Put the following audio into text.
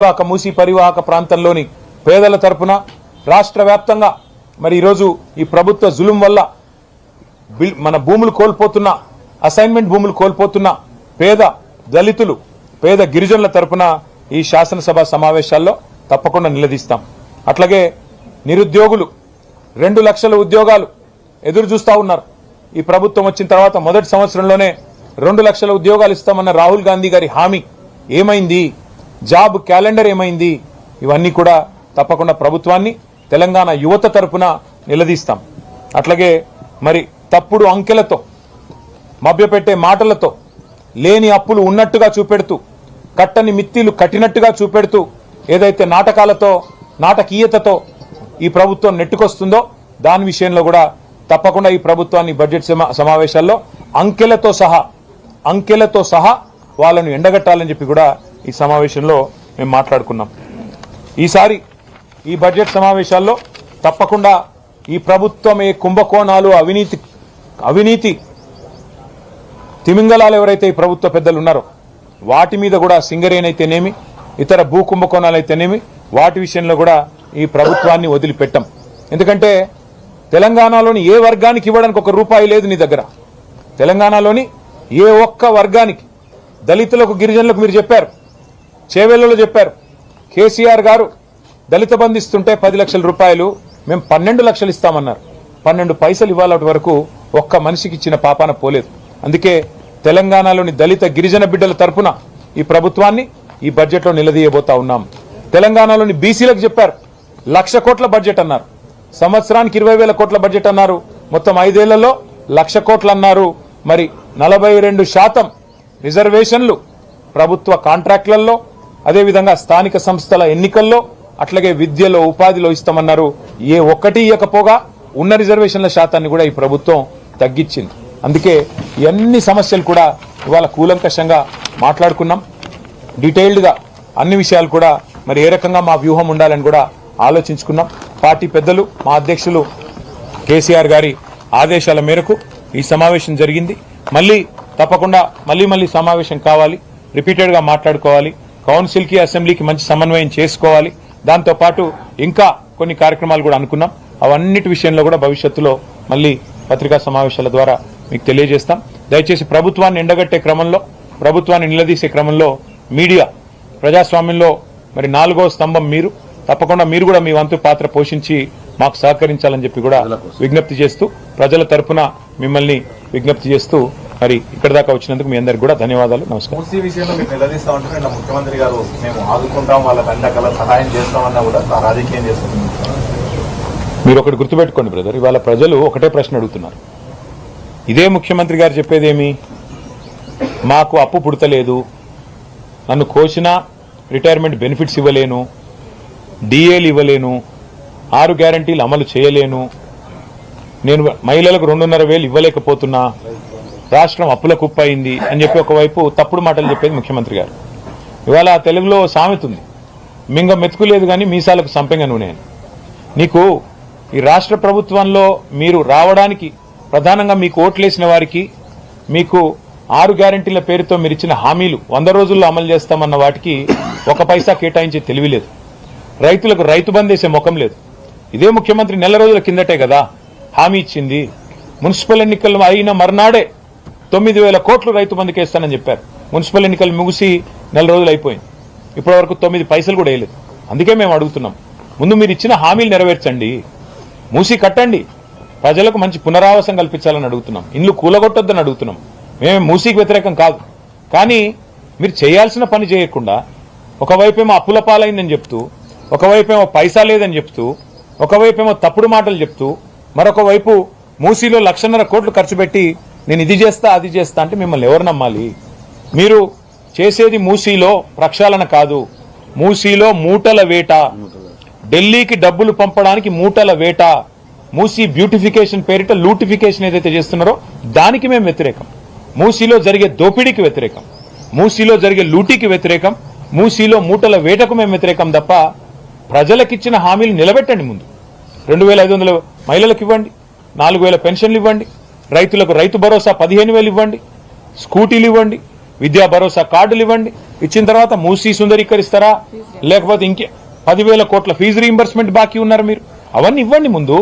మూసీ పరివాహక ప్రాంతంలోని పేదల తరపున రాష్ట్ర వ్యాప్తంగా మరి ఈరోజు ఈ ప్రభుత్వ జులుం వల్ల మన భూములు కోల్పోతున్న అసైన్మెంట్ భూములు కోల్పోతున్న పేద దళితులు పేద గిరిజనుల తరపున ఈ శాసనసభ సమావేశాల్లో తప్పకుండా నిలదీస్తాం. అట్లాగే నిరుద్యోగులు 2 లక్షల ఉద్యోగాలు ఎదురు చూస్తా ఉన్నారు. ఈ ప్రభుత్వం వచ్చిన తర్వాత మొదటి సంవత్సరంలోనే 2 లక్షల ఉద్యోగాలు ఇస్తామన్న రాహుల్ గాంధీ గారి హామీ ఏమైంది? జాబ్ క్యాలెండర్ ఏమైంది? ఇవన్నీ కూడా తప్పకుండా ప్రభుత్వాన్ని తెలంగాణ యువత తరపున నిలదీస్తాం. అట్లాగే మరి తప్పుడు అంకెలతో మభ్యపెట్టే మాటలతో లేని అప్పులు ఉన్నట్టుగా చూపెడుతూ కట్టని మిత్తిలు కట్టినట్టుగా చూపెడుతూ ఏదైతే నాటకాలతో నాటకీయతతో ఈ ప్రభుత్వం నెట్టుకొస్తుందో దాని విషయంలో కూడా తప్పకుండా ఈ ప్రభుత్వాన్ని బడ్జెట్ సమావేశాల్లో అంకెలతో సహా వాళ్ళను ఎండగట్టాలని చెప్పి కూడా ఈ సమావేశంలో మేము మాట్లాడుకున్నాం. ఈసారి ఈ బడ్జెట్ సమావేశాల్లో తప్పకుండా ఈ ప్రభుత్వం ఏ కుంభకోణాలు అవినీతి తిమింగలాలు ఎవరైతే ఈ ప్రభుత్వ పెద్దలు ఉన్నారో వాటి మీద కూడా సింగరేణి అయితేనేమి ఇతర భూ కుంభకోణాలు అయితేనేమి వాటి విషయంలో కూడా ఈ ప్రభుత్వాన్ని వదిలిపెట్టాం. ఎందుకంటే తెలంగాణలోని ఏ వర్గానికి ఇవ్వడానికి ₹1 లేదు నీ దగ్గర. తెలంగాణలోని ఏ ఒక్క వర్గానికి దళితులకు గిరిజనులకు మీరు చెప్పారు, చేవెళ్లలో చెప్పారు. కేసీఆర్ గారు దళిత బంధు ఇస్తుంటే 10 లక్షల రూపాయలు మేము 12 లక్షలు ఇస్తామన్నారు. 12 పైసలు ఇవ్వాలటి వరకు ఒక్క మనిషికి ఇచ్చిన పాపాన పోలేదు. అందుకే తెలంగాణలోని దళిత గిరిజన బిడ్డల తరపున ఈ ప్రభుత్వాన్ని ఈ బడ్జెట్లో నిలదీయబోతా ఉన్నాం. తెలంగాణలోని బీసీలకు చెప్పారు 1,00,000 కోట్ల బడ్జెట్ అన్నారు. సంవత్సరానికి 20,000 కోట్ల బడ్జెట్ అన్నారు. మొత్తం 5 ఏళ్లలో 1,00,000 కోట్లు అన్నారు. మరి 42% రిజర్వేషన్లు ప్రభుత్వ కాంట్రాక్టులలో అదేవిధంగా స్థానిక సంస్థల ఎన్నికల్లో అట్లాగే విద్యలో ఉపాధిలో ఇస్తామన్నారు. ఏ ఒక్కటి ఇవ్వకపోగా ఉన్న రిజర్వేషన్ల శాతాన్ని కూడా ఈ ప్రభుత్వం తగ్గించింది. అందుకే అన్ని సమస్యలు కూడా ఇవాళ కూలంకషంగా మాట్లాడుకున్నాం. డీటెయిల్డ్గా అన్ని విషయాలు కూడా మరి ఏ రకంగా మా వ్యూహం ఉండాలని కూడా ఆలోచించుకున్నాం. పార్టీ పెద్దలు మా అధ్యక్షులు కేసీఆర్ గారి ఆదేశాల మేరకు ఈ సమావేశం జరిగింది. తప్పకుండా మళ్ళీ సమావేశం కావాలి, రిపీటెడ్గా మాట్లాడుకోవాలి, కౌన్సిల్కి అసెంబ్లీకి మంచి సమన్వయం చేసుకోవాలి. దాంతోపాటు ఇంకా కొన్ని కార్యక్రమాలు కూడా అనుకున్నాం. అవన్నిటి విషయంలో కూడా భవిష్యత్తులో మళ్ళీ పత్రికా సమావేశాల ద్వారా మీకు తెలియజేస్తాం. దయచేసి ప్రభుత్వాన్ని ఎండగట్టే క్రమంలో ప్రభుత్వాన్ని నిలదీసే క్రమంలో మీడియా ప్రజాస్వామ్యంలో మరి 4వ స్తంభం మీరు. తప్పకుండా మీరు కూడా మీ వంతు పాత్ర పోషించి మాకు సహకరించాలని చెప్పి కూడా విజ్ఞప్తి చేస్తూ ప్రజల తరఫున మిమ్మల్ని విజ్ఞప్తి చేస్తూ మరి ఇక్కడ దాకా వచ్చినందుకు మీ అందరికి కూడా ధన్యవాదాలు. నమస్కారం. ముఖ్యమంత్రి గారు మేము ఆదుకుంటాం వాళ్ళకి అన్ని రకాల సహాయం చేస్తామన్నా కూడా రాజకీయం చేస్తున్నాం. మీరు ఒకటి గుర్తుపెట్టుకోండి బ్రదర్, ఇవాళ ప్రజలు ఒకటే ప్రశ్న అడుగుతున్నారు. ఇదే ముఖ్యమంత్రి గారు చెప్పేదేమి? మాకు అప్పు పుడతలేదు, నన్ను కోసినా రిటైర్మెంట్ బెనిఫిట్స్ ఇవ్వలేను, డిఏలు ఇవ్వలేను, 6 గ్యారంటీలు అమలు చేయలేను, నేను మహిళలకు 2,500,000 ఇవ్వలేకపోతున్నా, రాష్ట్రం అప్పుల కుప్ప అయింది అని చెప్పి ఒకవైపు తప్పుడు మాటలు చెప్పేది ముఖ్యమంత్రి గారు. ఇవాళ తెలుగులో సామెత ఉంది, మింగ మెతుకులేదు కానీ మీసాలకు సంపెంగ నూనె. నీకు ఈ రాష్ట్ర ప్రభుత్వంలో మీరు రావడానికి ప్రధానంగా మీకు ఓట్లేసిన వారికి మీకు 6 గ్యారంటీల పేరుతో మీరు ఇచ్చిన హామీలు 100 రోజుల్లో అమలు చేస్తామన్న వాటికి 1 పైసా కేటాయించే తెలివి లేదు. రైతులకు రైతు బంద్ వేసే ముఖం లేదు. ఇదే ముఖ్యమంత్రి నెల రోజుల కిందటే కదా హామీ ఇచ్చింది. మున్సిపల్ ఎన్నికలు అయిన మర్నాడే 9,000 కోట్లు రైతు బంధుకి వేస్తానని చెప్పారు. మున్సిపల్ ఎన్నికలు ముగిసి నెల రోజులు అయిపోయింది, ఇప్పటి వరకు 9 పైసలు కూడా వేయలేదు. అందుకే మేము అడుగుతున్నాం, ముందు మీరు ఇచ్చిన హామీలు నెరవేర్చండి, మూసి కట్టండి, ప్రజలకు మంచి పునరావాసం కల్పించాలని అడుగుతున్నాం, ఇండ్లు కూలగొట్టొద్దని అడుగుతున్నాం. మేమే మూసీకి వ్యతిరేకం కాదు, కానీ మీరు చేయాల్సిన పని చేయకుండా ఒకవైపేమో అప్పుల పాలైందని చెప్తూ, ఒకవైపేమో పైసా లేదని చెప్తూ, ఒకవైపేమో తప్పుడు మాటలు చెప్తూ, మరొక వైపు మూసీలో 1,50,000 కోట్లు ఖర్చు పెట్టి నేను ఇది చేస్తా అది చేస్తా అంటే మిమ్మల్ని ఎవరు నమ్మాలి? మీరు చేసేది మూసీలో ప్రక్షాళన కాదు, మూసీలో మూటల వేట, ఢిల్లీకి డబ్బులు పంపడానికి మూటల వేట, మూసీ బ్యూటిఫికేషన్ పేరిట లూటిఫికేషన్ ఏదైతే చేస్తున్నారో దానికి మేము వ్యతిరేకం. మూసీలో జరిగే దోపిడీకి వ్యతిరేకం, మూసీలో జరిగే లూటీకి వ్యతిరేకం, మూసీలో మూటల వేటకు మేము వ్యతిరేకం తప్ప ప్రజలకిచ్చిన హామీలు నిలబెట్టండి. ముందు 2,500 మహిళలకు ఇవ్వండి, 4,000 పెన్షన్లు ఇవ్వండి, రైతులకు రైతు భరోసా 15,000 ఇవ్వండి, స్కూటీలు ఇవ్వండి, విద్యా భరోసా కార్డులు ఇవ్వండి. ఇచ్చిన తర్వాత మూసీ సుందరీకరిస్తారా, లేకపోతే ఇంకే 10,000 కోట్ల ఫీజు రీయింబర్స్మెంట్ బాకీ ఉన్నారు మీరు, అవన్నీ ఇవ్వండి ముందు.